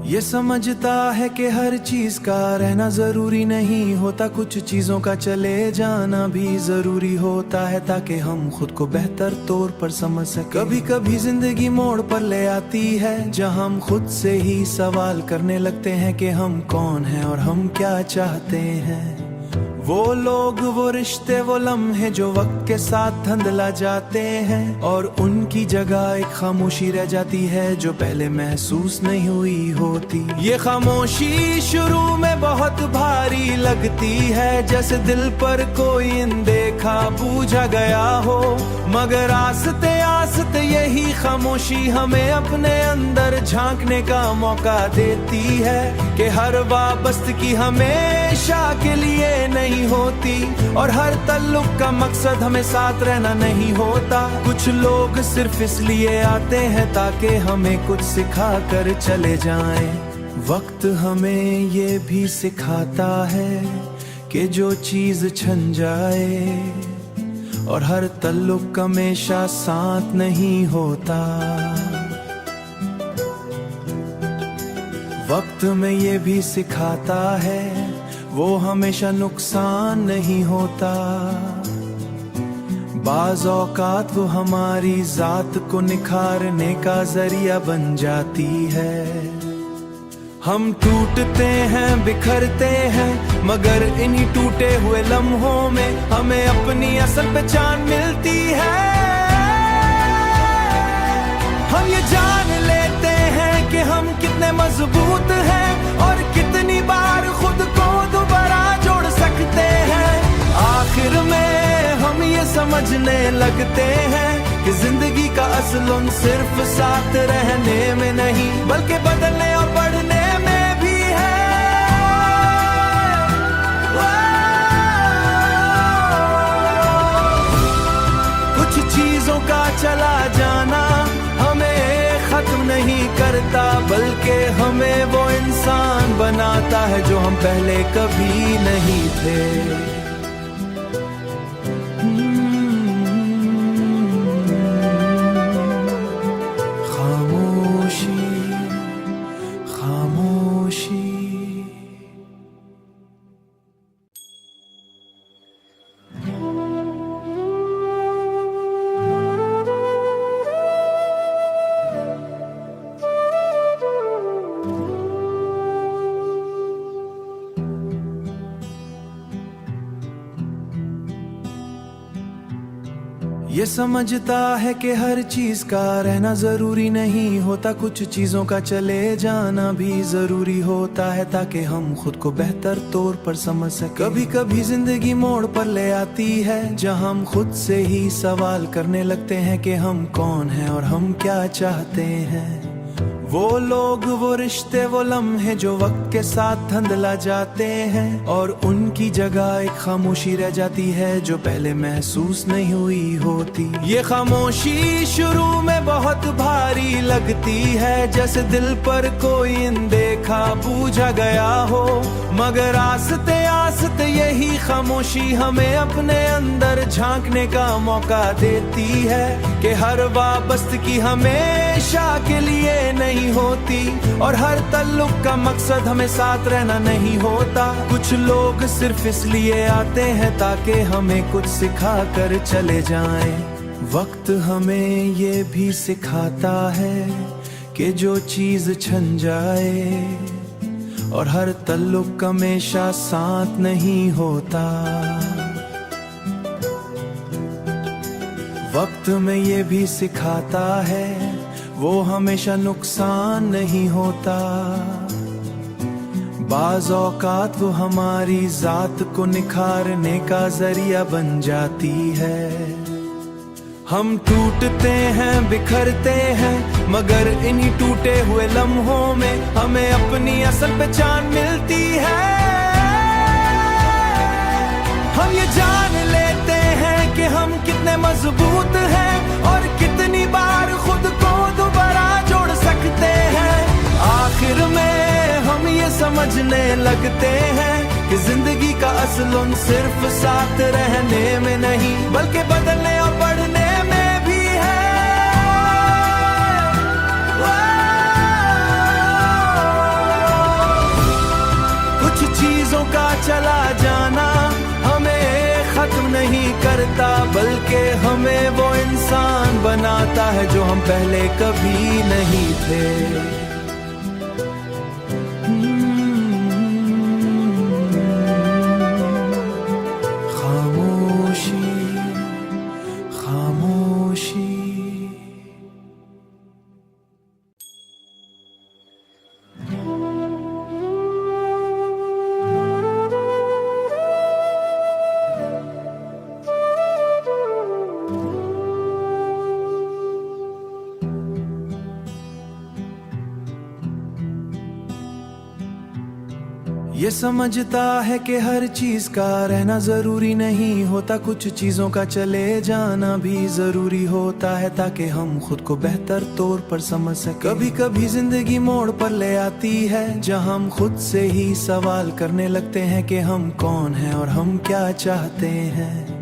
ये समझता है कि हर चीज का रहना जरूरी नहीं होता, कुछ चीजों का चले जाना भी जरूरी होता है ताकि हम खुद को बेहतर तौर पर समझ सके। कभी कभी जिंदगी मोड़ पर ले आती है जहां हम खुद से ही सवाल करने लगते हैं कि हम कौन हैं और हम क्या चाहते हैं। वो लोग, वो रिश्ते, वो लम्हे जो वक्त के साथ धुंधला जाते हैं और उनकी जगह एक खामोशी रह जाती है जो पहले महसूस नहीं हुई होती। ये खामोशी शुरू में बहुत भारी लगती है, जैसे दिल पर कोई अनदेखा बूझा गया हो, मगर आस्ते आस्ते यही खामोशी हमें अपने अंदर झांकने का मौका देती है कि हर वाबस्तगी हमेशा के लिए नहीं होती और हर तल्लुक का मकसद हमें साथ रहना नहीं होता। कुछ लोग सिर्फ इसलिए आते हैं ताकि हमें कुछ सिखा कर चले जाएं। वक्त हमें ये भी सिखाता है कि जो चीज छन जाए और हर तल्लुक हमेशा साथ नहीं होता। वक्त में ये भी सिखाता है वो हमेशा नुकसान नहीं होता। बाज़ औकात वो हमारी जात को निखारने का जरिया बन जाती है। हम टूटते हैं, बिखरते हैं, मगर इन्हीं टूटे हुए लम्हों में हमें अपनी असल पहचान मिलती है। हम ये जान लेते हैं कि हम कितने मजबूत हैं और कितनी बार खुद को दोबारा जोड़ सकते हैं। आखिर में हम ये समझने लगते हैं कि जिंदगी का असल सिर्फ साथ रहने में नहीं बल्कि बदलने और बढ़ने में भी है। कुछ चीजों का चला जाना हमें खत्म नहीं करता बल्कि हमें वो इंसान बनाता है जो हम पहले कभी नहीं थे। खामोशी, खामोशी। ये समझता है कि हर चीज का रहना जरूरी नहीं होता, कुछ चीजों का चले जाना भी जरूरी होता है ताकि हम खुद को बेहतर तौर पर समझ सके। कभी कभी जिंदगी मोड़ पर ले आती है जहां हम खुद से ही सवाल करने लगते हैं कि हम कौन हैं और हम क्या चाहते हैं। वो लोग, वो रिश्ते, वो लम्हे जो वक्त के साथ धुंधला जाते हैं और उनकी जगह एक खामोशी रह जाती है जो पहले महसूस नहीं हुई होती। ये खामोशी शुरू में बहुत भारी लगती है, जैसे दिल पर कोई अनदेखा बूझा गया हो, मगर आस्ते आस्ते यही खामोशी हमें अपने अंदर झांकने का मौका देती है कि हर वाबस्तगी हमेशा के लिए नहीं होती और हर तल्लुक का मकसद हमें साथ रहना नहीं होता। कुछ लोग सिर्फ इसलिए आते हैं ताकि हमें कुछ सिखा कर चले जाएं। वक्त हमें ये भी सिखाता है कि जो चीज छन जाए और हर तल्लुक हमेशा साथ नहीं होता। वक्त में ये भी सिखाता है वो हमेशा नुकसान नहीं होता। बाज़ औकात वो हमारी जात को निखारने का जरिया बन जाती है। हम टूटते हैं, बिखरते हैं, मगर इन्हीं टूटे हुए लम्हों में हमें अपनी असल पहचान मिलती है। हम ये जान लेते हैं कि हम कितने मजबूत हैं और कितनी बार खुद को दोबारा जोड़ सकते हैं। आखिर में हम ये समझने लगते हैं कि जिंदगी का असल सिर्फ साथ रहने में नहीं बल्कि बदलने और बढ़ने में भी है। हमें वो इंसान बनाता है जो हम पहले कभी नहीं थे। खामोशी खामोशी। ये समझता है कि हर चीज का रहना जरूरी नहीं होता, कुछ चीजों का चले जाना भी जरूरी होता है ताकि हम खुद को बेहतर तौर पर समझ सकें। कभी कभी जिंदगी मोड़ पर ले आती है जहां हम खुद से ही सवाल करने लगते हैं कि हम कौन हैं और हम क्या चाहते हैं।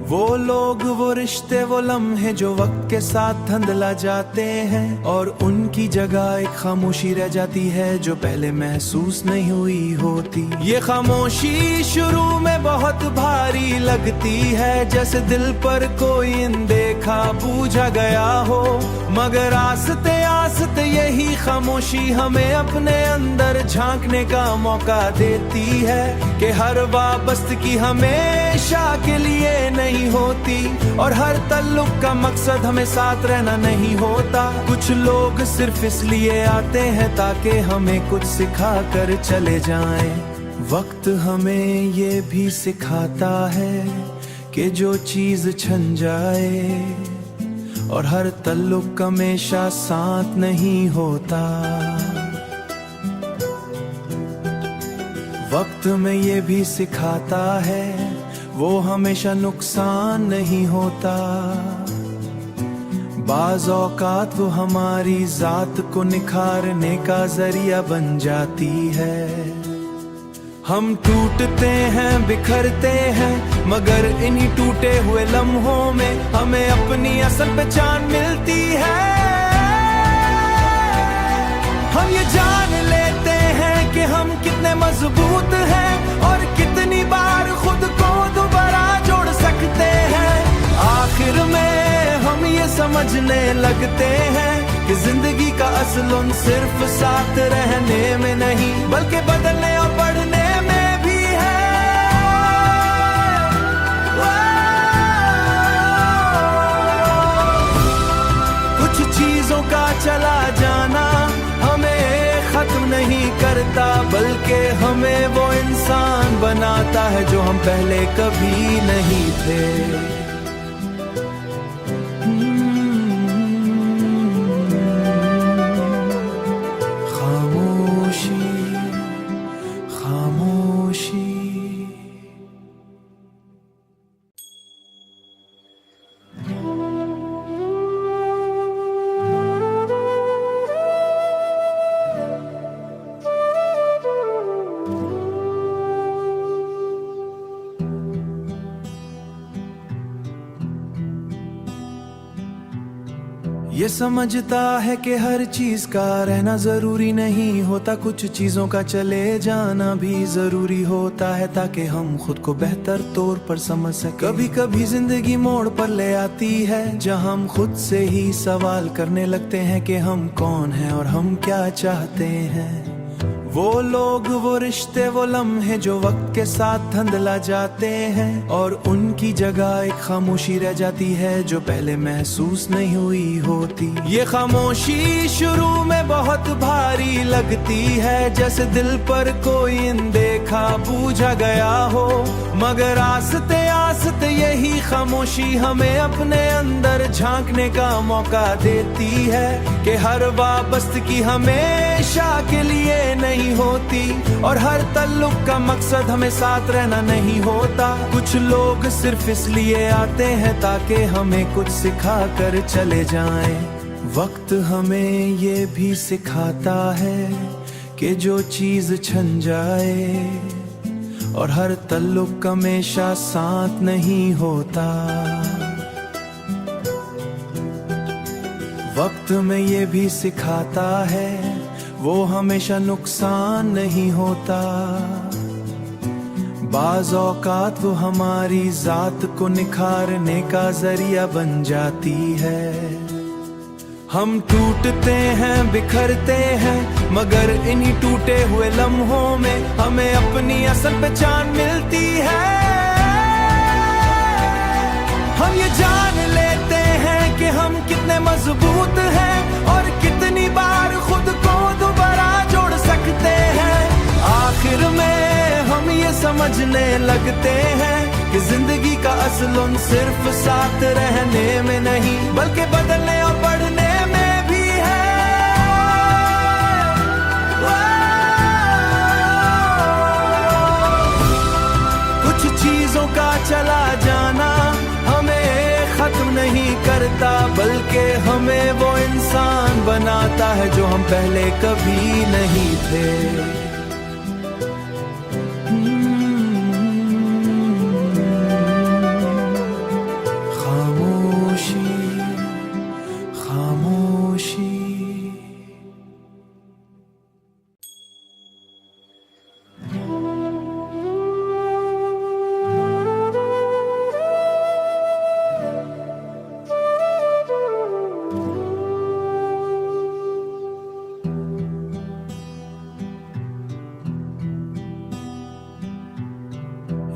वो लोग, वो रिश्ते, वो लम्हे जो वक्त के साथ धुंधला जाते हैं और उनकी जगह एक खामोशी रह जाती है जो पहले महसूस नहीं हुई होती। ये खामोशी शुरू में बहुत भारी लगती है, जैसे दिल पर कोई अनदेखा बूझा गया हो, मगर आस्ते आस्ते यही खामोशी हमें अपने अंदर झांकने का मौका देती है कि हर वाबस्तगी हमेशा के लिए नहीं होती और हर तल्लुक का मकसद हमें साथ रहना नहीं होता। कुछ लोग सिर्फ इसलिए आते हैं ताकि हमें कुछ सिखा कर चले जाएं। वक्त हमें ये भी सिखाता है कि जो चीज छन जाए और हर तल्लुक हमेशा साथ नहीं होता। वक्त में ये भी सिखाता है वो हमेशा नुकसान नहीं होता। बाज़ औकात वो हमारी जात को निखारने का जरिया बन जाती है। हम टूटते हैं, बिखरते हैं, मगर इन्हीं टूटे हुए लम्हों में हमें अपनी असल पहचान मिलती है। हम ये जान लेते हैं कि हम कितने मजबूत हैं और कितनी बार खुद को दोबारा जोड़ सकते हैं। आखिर में हम ये समझने लगते हैं कि जिंदगी का असल सिर्फ साथ रहने में नहीं बल्कि बदलने और बढ़ने में भी है। कुछ चीजों का चला जाना हमें खत्म नहीं करता, बल्कि हमें वो इंसान बनाता है जो हम पहले कभी नहीं थे। खामोशी खामोशी। ये समझता है कि हर चीज का रहना जरूरी नहीं होता, कुछ चीजों का चले जाना भी जरूरी होता है ताकि हम खुद को बेहतर तौर पर समझ सकें। कभी कभी जिंदगी मोड़ पर ले आती है जहां हम खुद से ही सवाल करने लगते हैं कि हम कौन हैं और हम क्या चाहते हैं। वो लोग, वो रिश्ते, वो लम्हे जो वक्त के साथ धुंधला जाते हैं और उनकी जगह एक खामोशी रह जाती है जो पहले महसूस नहीं हुई होती। ये खामोशी शुरू में बहुत भारी लगती है, जैसे दिल पर कोई अनदेखा बूझा गया हो, मगर आस्ते आस्ते यही खामोशी हमें अपने अंदर झांकने का मौका देती है कि हर वाबस्तगी हमेशा के लिए नहीं होती और हर तल्लुक का मकसद हमें साथ रहना नहीं होता। कुछ लोग सिर्फ इसलिए आते हैं ताकि हमें कुछ सिखा कर चले जाएं। वक्त हमें ये भी सिखाता है कि जो चीज छन जाए और हर तल्लुक हमेशा साथ नहीं होता। वक्त में ये भी सिखाता है वो हमेशा नुकसान नहीं होता। बाज़ औकात वो हमारी जात को निखारने का जरिया बन जाती है। हम टूटते हैं, बिखरते हैं, मगर इन्हीं टूटे हुए लम्हों में हमें अपनी असल पहचान मिलती है। हम ये जान लेते हैं कि हम कितने मजबूत हैं और कितनी बार खुद को दोबारा जोड़ सकते हैं। आखिर में हम ये समझने लगते हैं कि जिंदगी का असलुन सिर्फ साथ रहने में नहीं बल्कि बदलने और बढ़ने में भी है। कुछ चीजों का चला जाना हमें खत्म नहीं करता, बल्कि हमें वो इंसान बनाता है जो हम पहले कभी नहीं थे। खामोशी, खामोशी।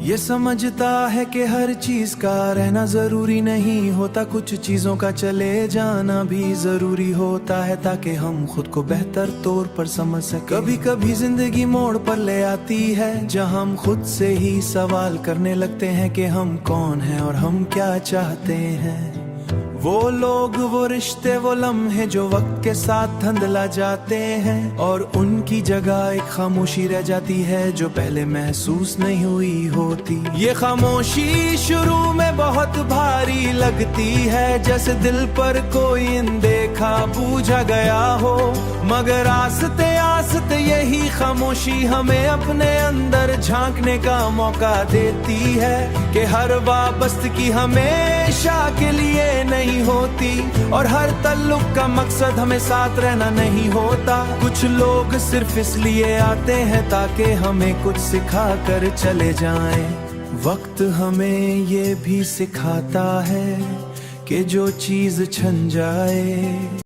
ये समझता है कि हर चीज का रहना जरूरी नहीं होता, कुछ चीजों का चले जाना भी जरूरी होता है ताकि हम खुद को बेहतर तौर पर समझ सके। कभी कभी जिंदगी मोड़ पर ले आती है जहां हम खुद से ही सवाल करने लगते हैं कि हम कौन हैं और हम क्या चाहते हैं। वो लोग, वो रिश्ते, वो लम्हे जो वक्त के साथ धुंधला जाते हैं और उनकी जगह एक खामोशी रह जाती है जो पहले महसूस नहीं हुई होती। ये खामोशी शुरू में बहुत भारी लगती है, जैसे दिल पर कोई अनदेखा बूझा गया हो, मगर आस्ते आस्ते यही खामोशी हमें अपने अंदर झांकने का मौका देती है कि हर वाबस्तगी हमेशा के लिए नहीं होती और हर तल्लुक का मकसद हमें साथ रहना नहीं होता। कुछ लोग सिर्फ इसलिए आते हैं ताकि हमें कुछ सिखा कर चले जाएं। वक्त हमें ये भी सिखाता है कि जो चीज छन जाए